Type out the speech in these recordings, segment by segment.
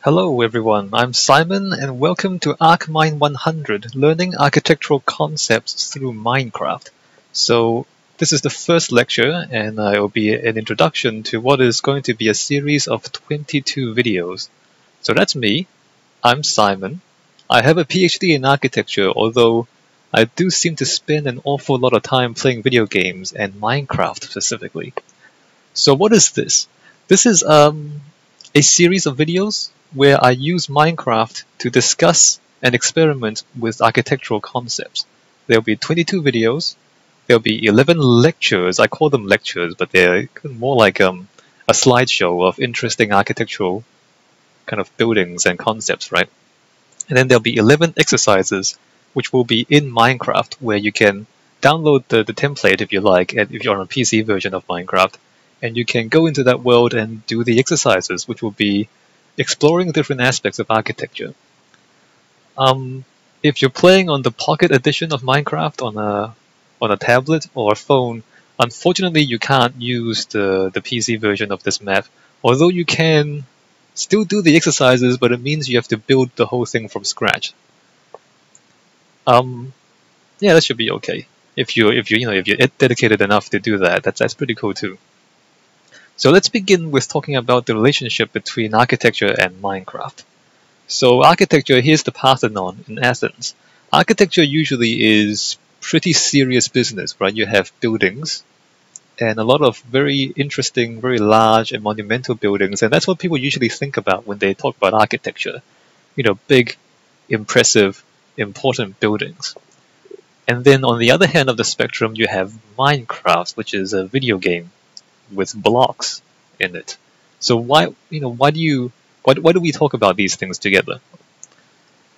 Hello everyone, I'm Simon and welcome to ARCHMINE100, learning architectural concepts through Minecraft. So this is the first lecture and it will be an introduction to what is going to be a series of 22 videos. So that's me, I'm Simon. I have a PhD in architecture, although I do seem to spend an awful lot of time playing video games and Minecraft specifically. So what is this? This is a series of videos where I use Minecraft to discuss and experiment with architectural concepts. There'll be 22 videos, there'll be 11 lectures. I call them lectures, but they're more like a slideshow of interesting architectural kind of buildings and concepts, right? And then there'll be 11 exercises, which will be in Minecraft, where you can download the template if you like, and if you're on a PC version of Minecraft, and you can go into that world and do the exercises, which will be exploring different aspects of architecture. If you're playing on the Pocket Edition of Minecraft on a tablet or a phone, unfortunately you can't use the PC version of this map, although you can still do the exercises, but it means you have to build the whole thing from scratch. Yeah, that should be okay. If you're dedicated enough to do that, that's pretty cool too. So let's begin with talking about the relationship between architecture and Minecraft. So architecture, here's the Parthenon in Athens. Architecture usually is pretty serious business, right? You have buildings and a lot of very interesting, very large and monumental buildings, and that's what people usually think about when they talk about architecture. You know, big, impressive, important buildings. And then on the other hand of the spectrum, you have Minecraft, which is a video game with blocks in it. So why do we talk about these things together?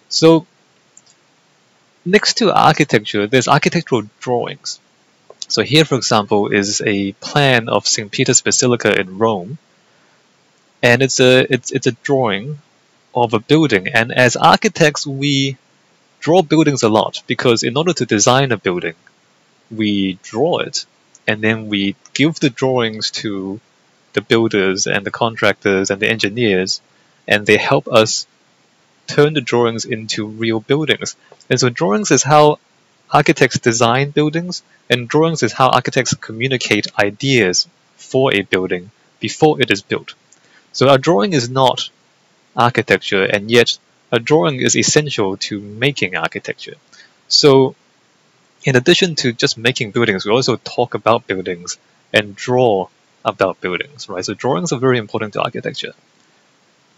So next to architecture, there's architectural drawings. So here, for example, is a plan of St. Peter's Basilica in Rome, and it's a drawing of a building. And as architects, we draw buildings a lot because in order to design a building, we draw it. And then we give the drawings to the builders and the contractors and the engineers, and they help us turn the drawings into real buildings. And so drawings is how architects design buildings, and drawings is how architects communicate ideas for a building before it is built. So a drawing is not architecture, and yet a drawing is essential to making architecture. So in addition to just making buildings, we also talk about buildings and draw about buildings, right? So drawings are very important to architecture.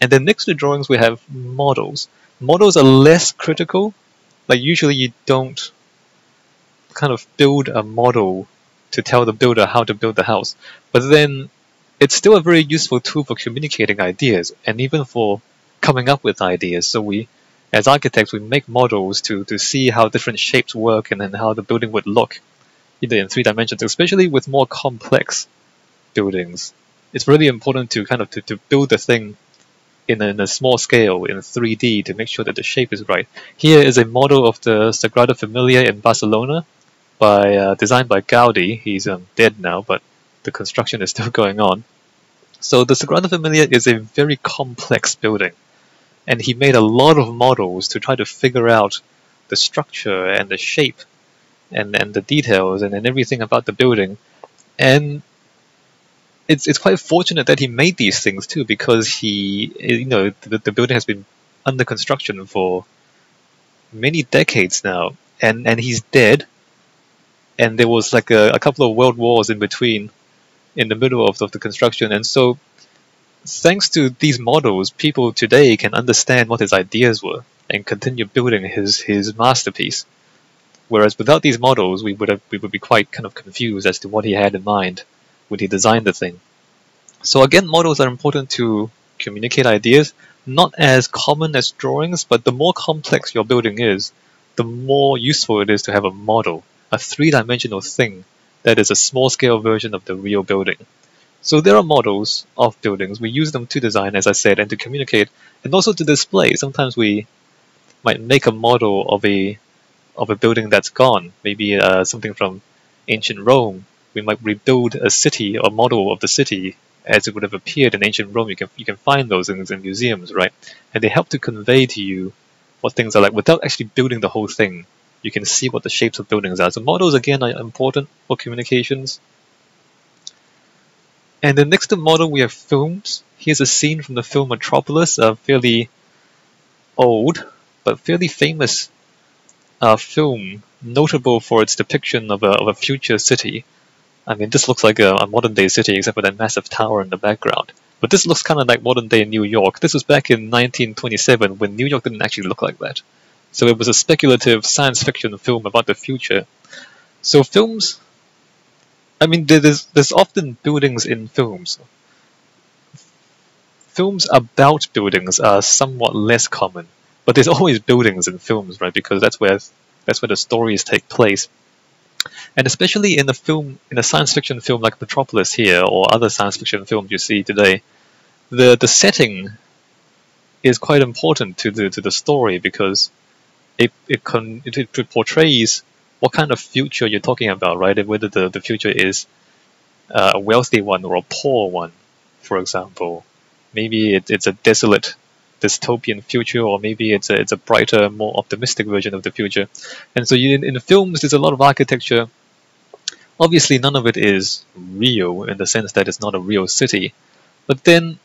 And then next to drawings, we have models. Models are less critical. Like usually you don't kind of build a model to tell the builder how to build the house. But then it's still a very useful tool for communicating ideas and even for coming up with ideas. So as architects, we make models to see how different shapes work and then how the building would look in 3 dimensions, especially with more complex buildings. It's really important to kind of to build the thing in a small scale in 3D to make sure that the shape is right. Here is a model of the Sagrada Familia in Barcelona, designed by Gaudi. He's dead now, but the construction is still going on. So the Sagrada Familia is a very complex building. And he made a lot of models to try to figure out the structure and the shape and the details and everything about the building. And it's quite fortunate that he made these things too, because the building has been under construction for many decades now, and he's dead. And there was like a couple of world wars in between, in the middle of the construction, and so thanks to these models, people today can understand what his ideas were and continue building his masterpiece. Whereas without these models, we would be quite kind of confused as to what he had in mind when he designed the thing. So again, models are important to communicate ideas, not as common as drawings, but the more complex your building is, the more useful it is to have a model, a 3-dimensional thing that is a small-scale version of the real building. So there are models of buildings. We use them to design, as I said, and to communicate, and also to display. Sometimes we might make a model of a building that's gone, maybe something from ancient Rome. We might rebuild a city or model of the city as it would have appeared in ancient Rome. You can find those things in museums, right? And they help to convey to you what things are like without actually building the whole thing. You can see what the shapes of buildings are. So models, again, are important for communications. And then next to model, we have films. Here's a scene from the film Metropolis, a fairly old but fairly famous film, notable for its depiction of a future city. I mean, this looks like a modern-day city, except for that massive tower in the background. But this looks kind of like modern-day New York. This was back in 1927, when New York didn't actually look like that. So it was a speculative science fiction film about the future. So films, I mean, there's often buildings in films. Films about buildings are somewhat less common, but there's always buildings in films, right? Because that's where the stories take place. And especially in a science fiction film like Metropolis here, or other science fiction films you see today, the setting is quite important to the story, because it portrays what kind of future you're talking about, right? And whether the future is a wealthy one or a poor one, for example. Maybe it's a desolate, dystopian future, or maybe it's a brighter, more optimistic version of the future. And so in the films, there's a lot of architecture. Obviously, none of it is real in the sense that it's not a real city. But then,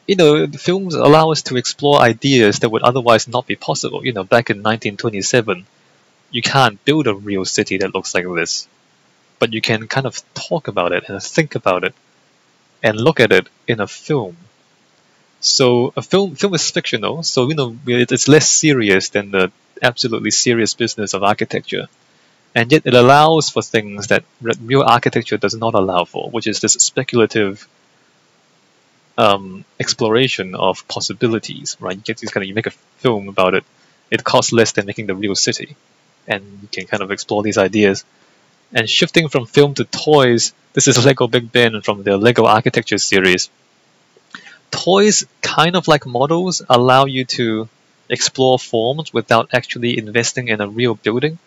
the films allow us to explore ideas that would otherwise not be possible. Back in 1927, you can't build a real city that looks like this. But you can kind of talk about it and think about it and look at it in a film. So a film is fictional, so it's less serious than the absolutely serious business of architecture. And yet it allows for things that real architecture does not allow for, which is this speculative exploration of possibilities, right? You make a film about it. It costs less than making the real city, and you can kind of explore these ideas. And shifting from film to toys, this is Lego Big Ben from the Lego Architecture series. Toys, kind of like models, allow you to explore forms without actually investing in a real building.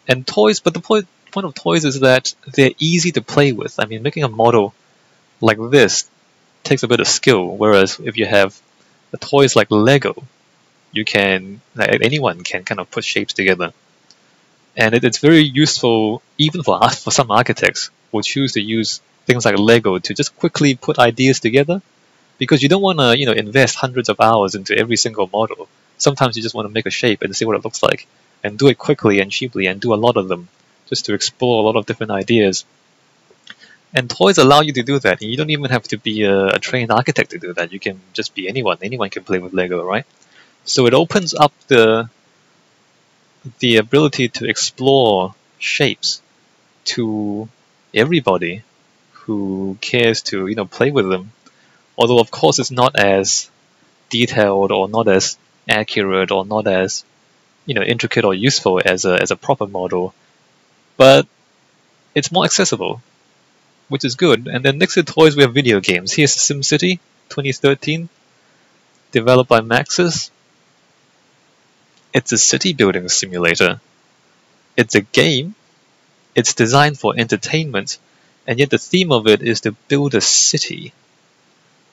And toys, but the point of toys is that they're easy to play with. I mean, making a model like this takes a bit of skill, whereas if you have toys like Lego, anyone can kind of put shapes together. And it's very useful, even for some architects who choose to use things like Lego to just quickly put ideas together, because you don't want to invest hundreds of hours into every single model. Sometimes you just want to make a shape and see what it looks like, and do it quickly and cheaply, and do a lot of them, just to explore a lot of different ideas. And toys allow you to do that. And you don't even have to be a trained architect to do that. You can just be anyone. Anyone can play with Lego, right? So it opens up the ability to explore shapes to everybody who cares to play with them. Although of course it's not as detailed or not as accurate or not as intricate or useful as a proper model, but it's more accessible, which is good. And then next to toys we have video games. Here's SimCity 2013, developed by Maxis. It's a city building simulator. It's a game. It's designed for entertainment, and yet the theme of it is to build a city.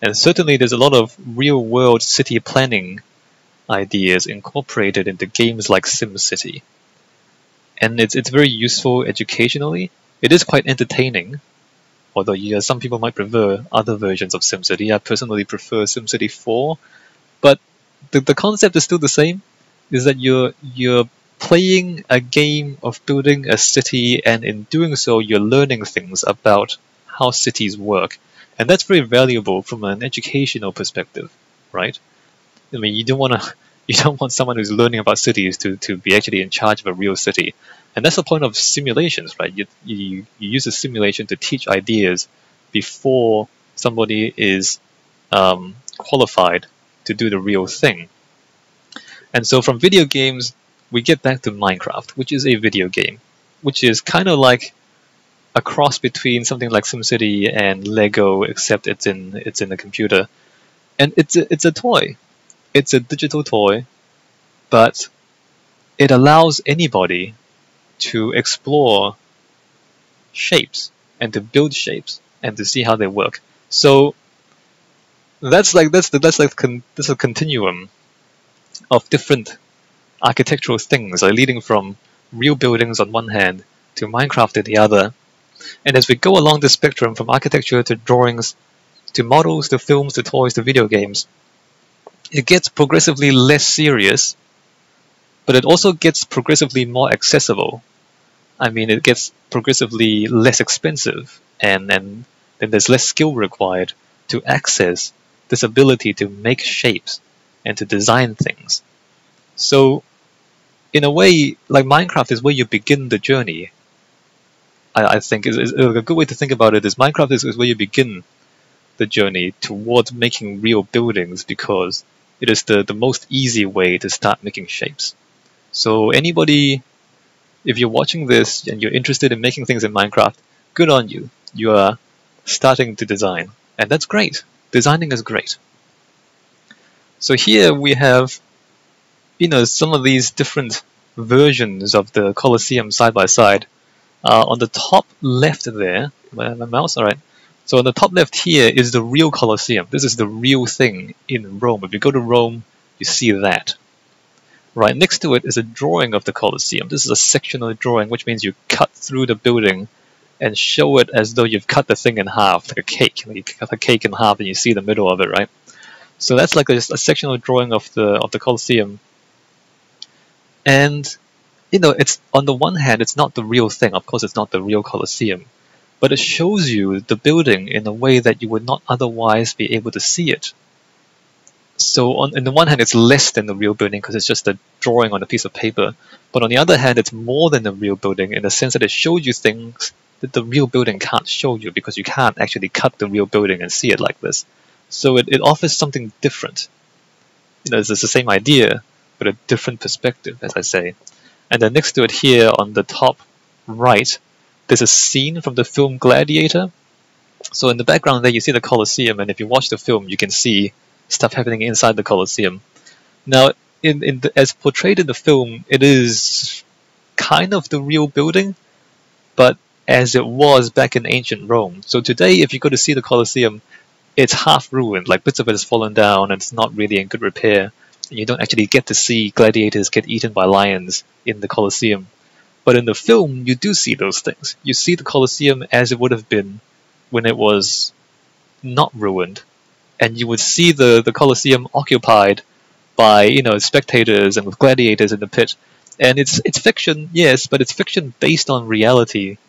And certainly there's a lot of real-world city planning ideas incorporated into games like SimCity. And it's very useful educationally. It is quite entertaining, although some people might prefer other versions of SimCity. I personally prefer SimCity 4, but the concept is still the same. Is that you're playing a game of building a city, and in doing so you're learning things about how cities work. And that's very valuable from an educational perspective, right? I mean, you don't want someone who's learning about cities to be actually in charge of a real city. And that's the point of simulations, right? You use a simulation to teach ideas before somebody is qualified to do the real thing. And so from video games, we get back to Minecraft, which is a video game, which is kind of like a cross between something like SimCity and Lego, except it's in a computer. And it's a toy. It's a digital toy, but it allows anybody to explore shapes and to build shapes and to see how they work. So that's a continuum of different architectural things, like leading from real buildings on one hand to Minecraft on the other. And as we go along the spectrum from architecture to drawings to models to films to toys to video games, it gets progressively less serious, but it also gets progressively more accessible. I mean, it gets progressively less expensive, and then there's less skill required to access this ability to make shapes and to design things. So, in a way, like Minecraft is where you begin the journey. I think is a good way to think about it is Minecraft is where you begin the journey towards making real buildings, because it is the most easy way to start making shapes. So anybody, if you're watching this and you're interested in making things in Minecraft, good on you. You are starting to design, and that's great. Designing is great. So here we have, some of these different versions of the Colosseum side by side. On the top left there, my mouse, alright. So on the top left here is the real Colosseum. This is the real thing in Rome. If you go to Rome, you see that. Right next to it is a drawing of the Colosseum. This is a sectional drawing, which means you cut through the building and show it as though you've cut the thing in half, like a cake. You cut a cake in half and you see the middle of it, right? So that's like a sectional drawing of the Colosseum. And it's on the one hand, it's not the real thing. Of course, it's not the real Colosseum, but it shows you the building in a way that you would not otherwise be able to see it. So on the one hand, it's less than the real building because it's just a drawing on a piece of paper. But on the other hand, it's more than the real building in the sense that it shows you things that the real building can't show you, because you can't actually cut the real building and see it like this. So it offers something different. It's the same idea, but a different perspective, as I say. And then next to it here on the top right, there's a scene from the film Gladiator. So in the background there, you see the Colosseum, and if you watch the film, you can see stuff happening inside the Colosseum. Now, as portrayed in the film, it is kind of the real building, but as it was back in ancient Rome. So today, if you go to see the Colosseum, it's half ruined, like bits of it has fallen down and it's not really in good repair. And you don't actually get to see gladiators get eaten by lions in the Colosseum. But in the film, you do see those things. You see the Colosseum as it would have been when it was not ruined. And you would see the Colosseum occupied by, spectators and with gladiators in the pit. And it's fiction, yes, but it's fiction based on reality.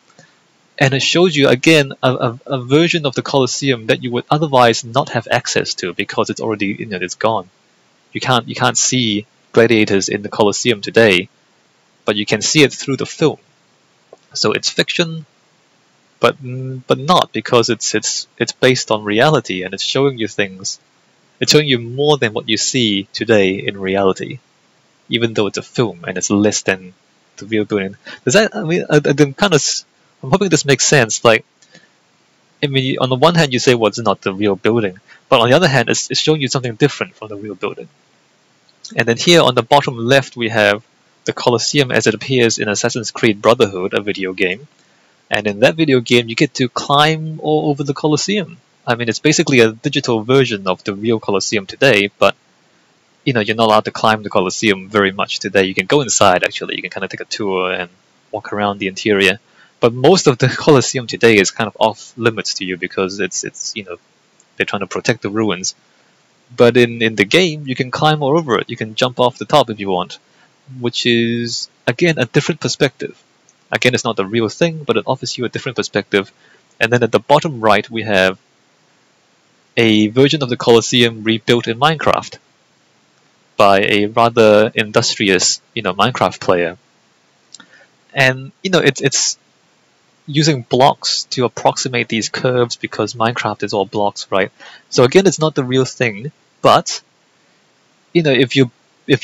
And it shows you, again, a version of the Colosseum that you would otherwise not have access to because it's already, it's gone. You can't see gladiators in the Colosseum today, but you can see it through the film. So it's fiction, but not, because it's based on reality, and it's showing you things. It's showing you more than what you see today in reality, even though it's a film and it's less than the real building. Does that? I mean, I'm hoping this makes sense. Like, I mean, on the one hand, you say, well, it's not the real building, but on the other hand, it's showing you something different from the real building. And then here on the bottom left, we have the Colosseum as it appears in Assassin's Creed Brotherhood, a video game. And in that video game, you get to climb all over the Colosseum. I mean, it's basically a digital version of the real Colosseum today, but you're not allowed to climb the Colosseum very much today. You can go inside, actually. You can kind of take a tour and walk around the interior. But most of the Colosseum today is kind of off limits to you because it's they're trying to protect the ruins. But in the game, you can climb all over it. You can jump off the top if you want, which is, again, a different perspective. Again, it's not the real thing, but it offers you a different perspective. And then at the bottom right, we have a version of the Colosseum rebuilt in Minecraft by a rather industrious, Minecraft player. And, it's using blocks to approximate these curves because Minecraft is all blocks, right? So again, it's not the real thing, but if you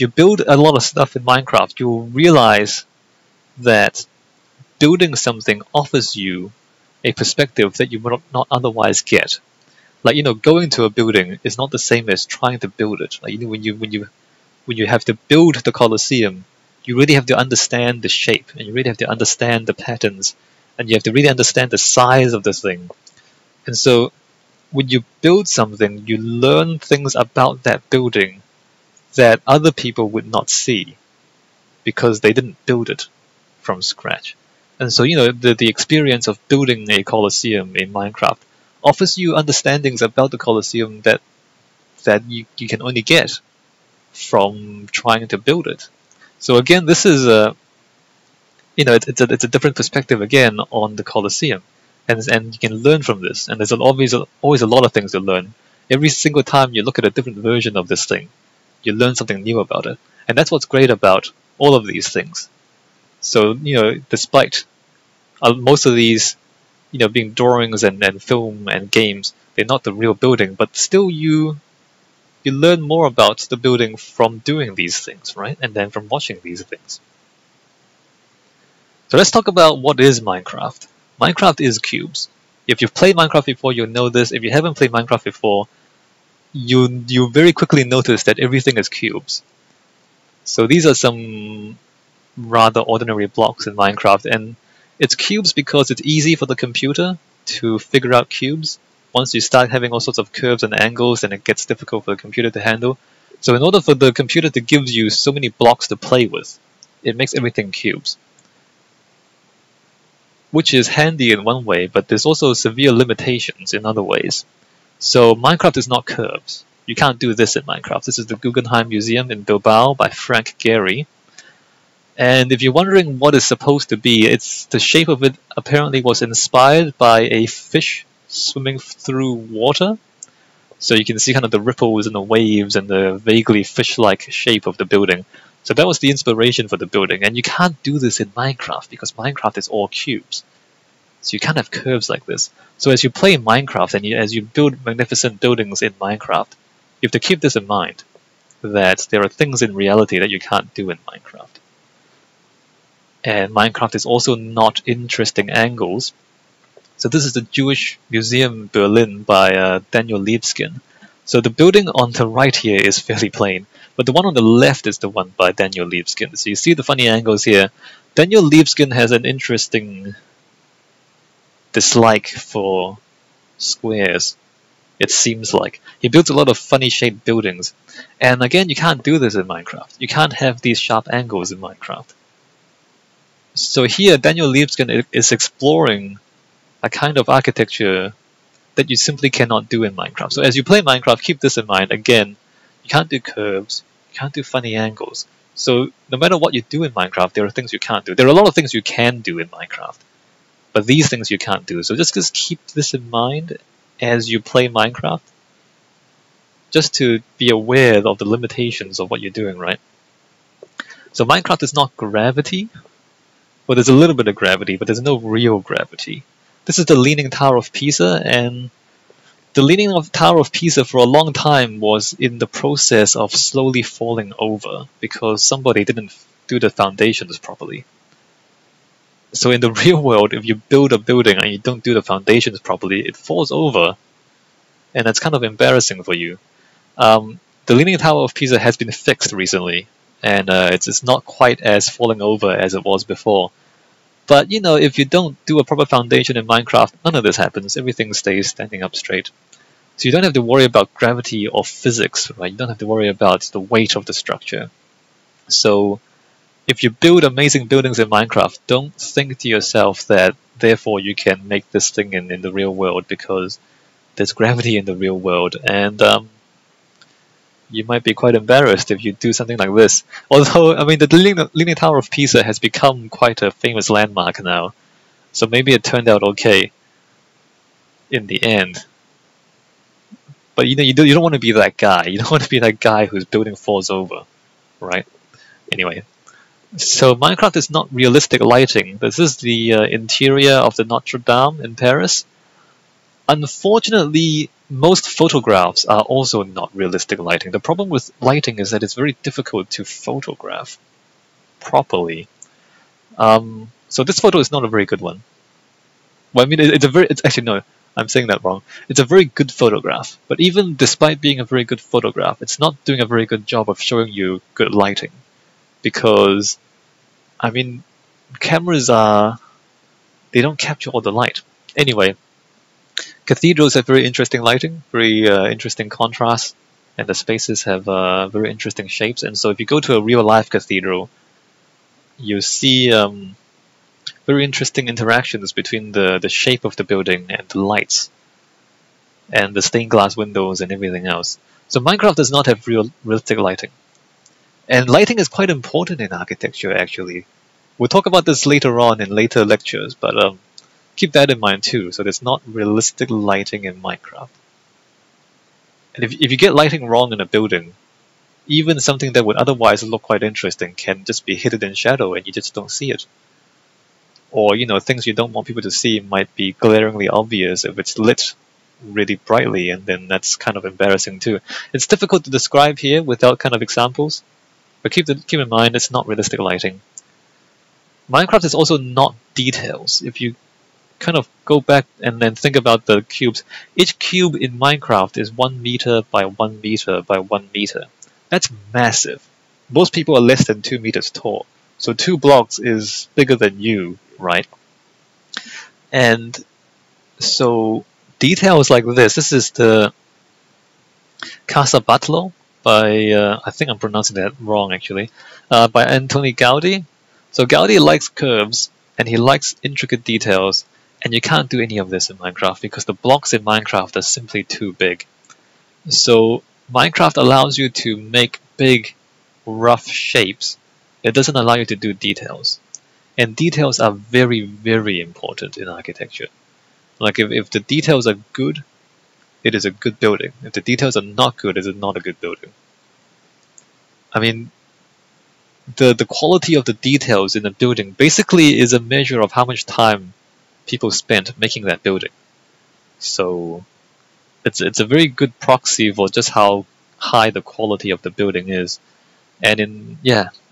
build a lot of stuff in Minecraft, you'll realize that building something offers you a perspective that you would not otherwise get. Like, going to a building is not the same as trying to build it. Like, when you have to build the Colosseum, you really have to understand the shape, and you really have to understand the patterns, and you have to really understand the size of the thing. And so when you build something, you learn things about that building that other people would not see because they didn't build it from scratch. And so, the experience of building a Colosseum in Minecraft offers you understandings about the Colosseum that you can only get from trying to build it. So again, this is it's a different perspective again on the Colosseum, and you can learn from this. And there's always a lot of things to learn. Every single time you look at a different version of this thing, you learn something new about it, and that's what's great about all of these things. So despite most of these, being drawings and film and games, they're not the real building, but still you learn more about the building from doing these things, right? And then from watching these things. So let's talk about what is Minecraft. Minecraft is cubes. If you've played Minecraft before, you'll know this. If you haven't played Minecraft before, you very quickly notice that everything is cubes. So these are some rather ordinary blocks in Minecraft, and it's cubes because it's easy for the computer to figure out cubes. Once you start having all sorts of curves and angles, then it gets difficult for the computer to handle. So in order for the computer to give you so many blocks to play with, it makes everything cubes. Which is handy in one way, but there's also severe limitations in other ways. So Minecraft is not curves. You can't do this in Minecraft. This is the Guggenheim Museum in Bilbao by Frank Gehry. And if you're wondering what it's supposed to be, the shape of it apparently was inspired by a fish swimming through water. So you can see kind of the ripples and the waves and the vaguely fish-like shape of the building. So that was the inspiration for the building. And you can't do this in Minecraft because Minecraft is all cubes. So you can't have curves like this. So as you play Minecraft and as you build magnificent buildings in Minecraft, you have to keep this in mind, that there are things in reality that you can't do in Minecraft. And Minecraft is also not interesting angles. So this is the Jewish Museum Berlin by Daniel Libeskind. So the building on the right here is fairly plain, but the one on the left is the one by Daniel Libeskind. So you see the funny angles here. Daniel Libeskind has an interesting dislike for squares, it seems like. He builds a lot of funny shaped buildings. And again, you can't do this in Minecraft. You can't have these sharp angles in Minecraft. So here, Daniel Libeskind is exploring a kind of architecture that you simply cannot do in Minecraft. So as you play Minecraft, keep this in mind. Again, you can't do curves, you can't do funny angles. So no matter what you do in Minecraft, there are things you can't do. There are a lot of things you can do in Minecraft, but these things you can't do. So just keep this in mind as you play Minecraft, just to be aware of the limitations of what you're doing, right? So Minecraft is not gravity. Well, there's a little bit of gravity, but there's no real gravity. This is the Leaning Tower of Pisa, and the Leaning Tower of Pisa for a long time was in the process of slowly falling over because somebody didn't do the foundations properly. So in the real world, if you build a building and you don't do the foundations properly, it falls over, and that's kind of embarrassing for you. The Leaning Tower of Pisa has been fixed recently, and it's not quite as falling over as it was before. But if you don't do a proper foundation in Minecraft, none of this happens. Everything stays standing up straight. So you don't have to worry about gravity or physics, right? You don't have to worry about the weight of the structure. So if you build amazing buildings in Minecraft, don't think to yourself that therefore you can make this thing in the real world, because there's gravity in the real world, and you might be quite embarrassed if you do something like this. Although, I mean, the Leaning Tower of Pisa has become quite a famous landmark now, so maybe it turned out okay in the end. But you don't want to be that guy. You don't want to be that guy whose building falls over, right? Anyway, so Minecraft is not realistic lighting. This is the interior of the Notre Dame in Paris. Unfortunately, most photographs are also not realistic lighting. The problem with lighting is that it's very difficult to photograph properly. So this photo is not a very good one. Well, I mean, it's actually, no, I'm saying that wrong. It's a very good photograph, but even despite being a very good photograph, it's not doing a very good job of showing you good lighting. Because, I mean, cameras they don't capture all the light. Anyway, Cathedrals have very interesting lighting, very interesting contrast, and the spaces have very interesting shapes. And so if you go to a real-life cathedral, you see very interesting interactions between the shape of the building and the lights, and the stained glass windows and everything else. So Minecraft does not have realistic lighting. And lighting is quite important in architecture, actually. We'll talk about this later on in later lectures, but keep that in mind too. So there's not realistic lighting in Minecraft. And if you get lighting wrong in a building, even something that would otherwise look quite interesting can just be hidden in shadow and you just don't see it. Or, things you don't want people to see might be glaringly obvious if it's lit really brightly, and then that's kind of embarrassing too. It's difficult to describe here without kind of examples, but keep in mind it's not realistic lighting. Minecraft is also not details. If you kind of go back and then think about the cubes, each cube in Minecraft is 1 meter by 1 meter by 1 meter. That's massive. Most people are less than 2 meters tall, so 2 blocks is bigger than you, right? And so details like this is the Casa Batlló by, I think I'm pronouncing that wrong actually, by Antoni Gaudí. So Gaudí likes curves and he likes intricate details, and you can't do any of this in Minecraft because the blocks in Minecraft are simply too big. So Minecraft allows you to make big, rough shapes. It doesn't allow you to do details. And details are very, very important in architecture. Like if the details are good, it is a good building. If the details are not good, it is not a good building. I mean, the quality of the details in a building basically is a measure of how much time people spent making that building. So it's a very good proxy for just how high the quality of the building is. And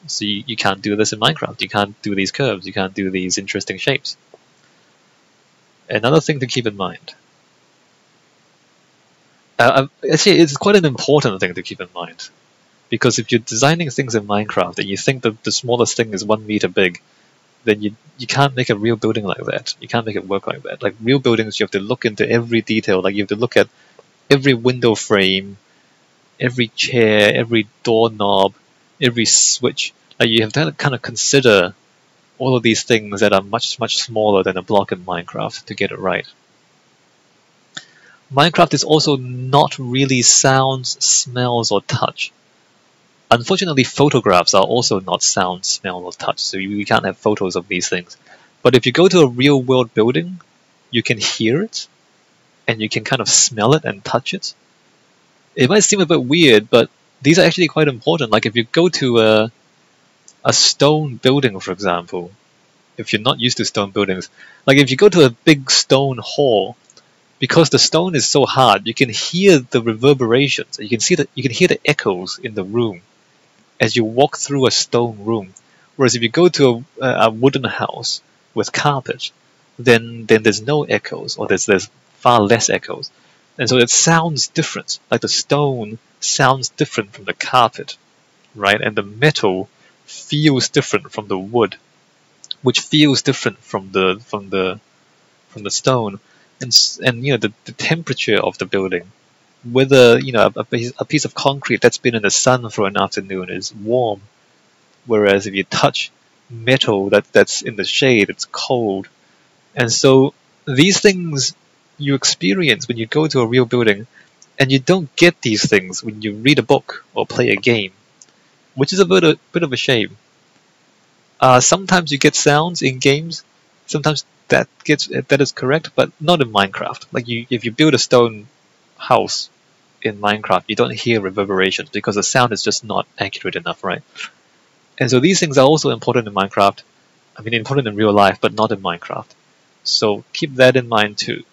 so you can't do this in Minecraft. You can't do these curves. You can't do these interesting shapes. Another thing to keep in mind. Actually, it's quite an important thing to keep in mind. Because if you're designing things in Minecraft and you think that the smallest thing is 1 meter big, then you can't make a real building like that. You can't make it work like that. Like real buildings, you have to look into every detail. Like you have to look at every window frame, every chair, every doorknob, every switch. Like you have to kind of consider all of these things that are much, much smaller than a block in Minecraft to get it right. Minecraft is also not really sounds, smells, or touch. Unfortunately, photographs are also not sound, smell, or touch, so you can't have photos of these things. But if you go to a real-world building, you can hear it, and you can kind of smell it and touch it. It might seem a bit weird, but these are actually quite important. Like if you go to a stone building, for example, if you're not used to stone buildings, like if you go to a big stone hall, because the stone is so hard, you can hear the reverberations. You can hear the echoes in the room as you walk through a stone room. Whereas if you go to a wooden house with carpet, then there's no echoes, or there's far less echoes. And so it sounds different. Like the stone sounds different from the carpet, right? And the metal feels different from the wood, which feels different from the stone. And the temperature of the building, whether a piece of concrete that's been in the sun for an afternoon is warm, whereas if you touch metal that's in the shade, it's cold. And so these things you experience when you go to a real building, and you don't get these things when you read a book or play a game, which is a bit of a shame. Sometimes you get sounds in games, sometimes that is correct, but not in Minecraft. Like if you build a stone house in Minecraft, you don't hear reverberations because the sound is just not accurate enough, right? And so these things are also important in Minecraft. I mean, important in real life, but not in Minecraft. So keep that in mind too.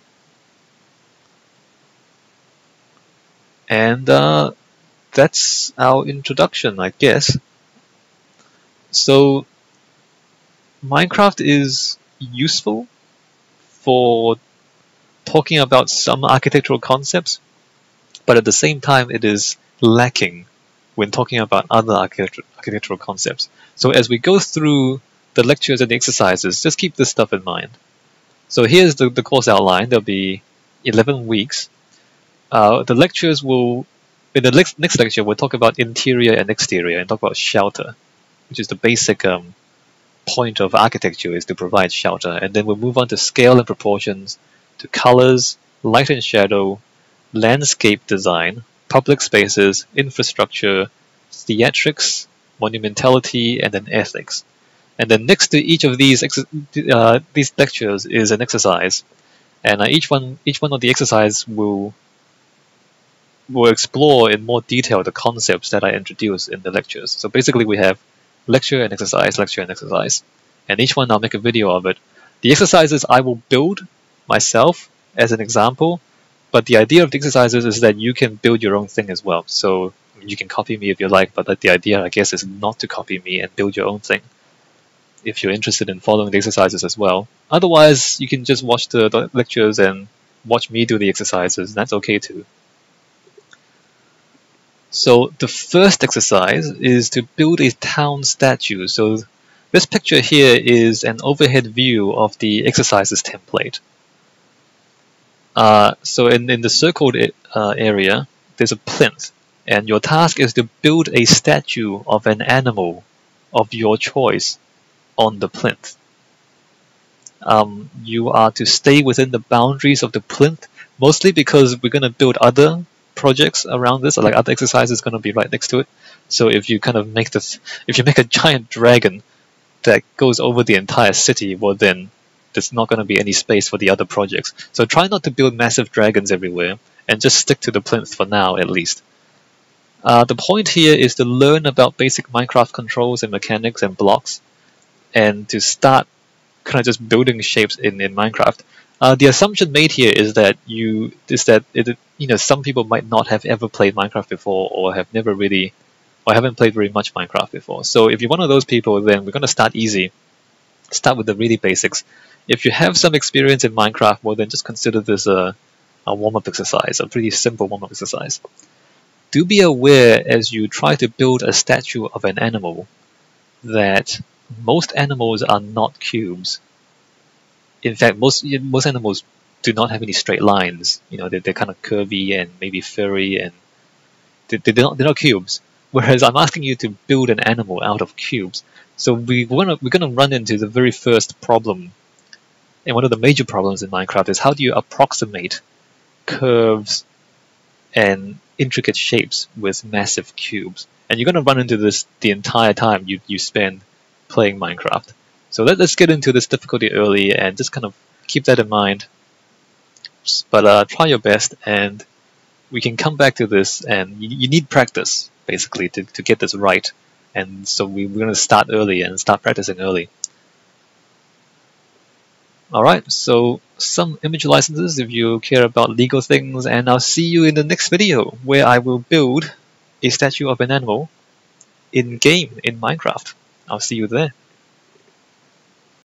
And that's our introduction, I guess. So Minecraft is useful for talking about some architectural concepts, but at the same time it is lacking when talking about other architectural concepts. So as we go through the lectures and the exercises, just keep this stuff in mind. So here's the course outline. There'll be 11 weeks. The lectures will, in the next lecture, we'll talk about interior and exterior and talk about shelter, which is the basic point of architecture, is to provide shelter. And then we'll move on to scale and proportions, to colors, light and shadow, landscape design, public spaces, infrastructure, theatrics, monumentality, and then ethics. And then next to each of these lectures is an exercise, and each one of the exercises will explore in more detail the concepts that I introduce in the lectures. So basically, we have lecture and exercise, and each one I'll make a video of it. The exercises I will build myself as an example, but the idea of the exercises is that you can build your own thing as well. So you can copy me if you like, but the idea, I guess, is not to copy me and build your own thing if you're interested in following the exercises as well. Otherwise, you can just watch the lectures and watch me do the exercises. That's okay too. So the first exercise is to build a town statue. So this picture here is an overhead view of the exercises template. So in the circled area, there's a plinth, and your task is to build a statue of an animal of your choice on the plinth. You are to stay within the boundaries of the plinth, mostly because we're going to build other projects around this, or like other exercises going to be right next to it. So if you kind of make if you make a giant dragon that goes over the entire city, well then there's not going to be any space for the other projects. So try not to build massive dragons everywhere, and just stick to the plinth for now at least. The point here is to learn about basic Minecraft controls and mechanics and blocks, and to start kind of just building shapes in Minecraft. The assumption made here is that some people might not have ever played Minecraft before, or haven't played very much Minecraft before. So if you're one of those people, then we're going to start easy. Start with the really basics. If you have some experience in Minecraft, well then just consider this a warm-up exercise, a pretty simple warm-up exercise. Do be aware as you try to build a statue of an animal that most animals are not cubes. In fact, most animals do not have any straight lines. They're kind of curvy and maybe furry, and they're not cubes. Whereas I'm asking you to build an animal out of cubes. So we're gonna run into the very first problem, and one of the major problems in Minecraft is how do you approximate curves and intricate shapes with massive cubes? And you're gonna run into this the entire time you spend playing Minecraft. So let's get into this difficulty early and just kind of keep that in mind. But try your best, and we can come back to this, and you need practice basically to get this right. And so we're going to start early and start practicing early. Alright, so some image licenses if you care about legal things, and I'll see you in the next video where I will build a statue of an animal in-game in Minecraft. I'll see you there.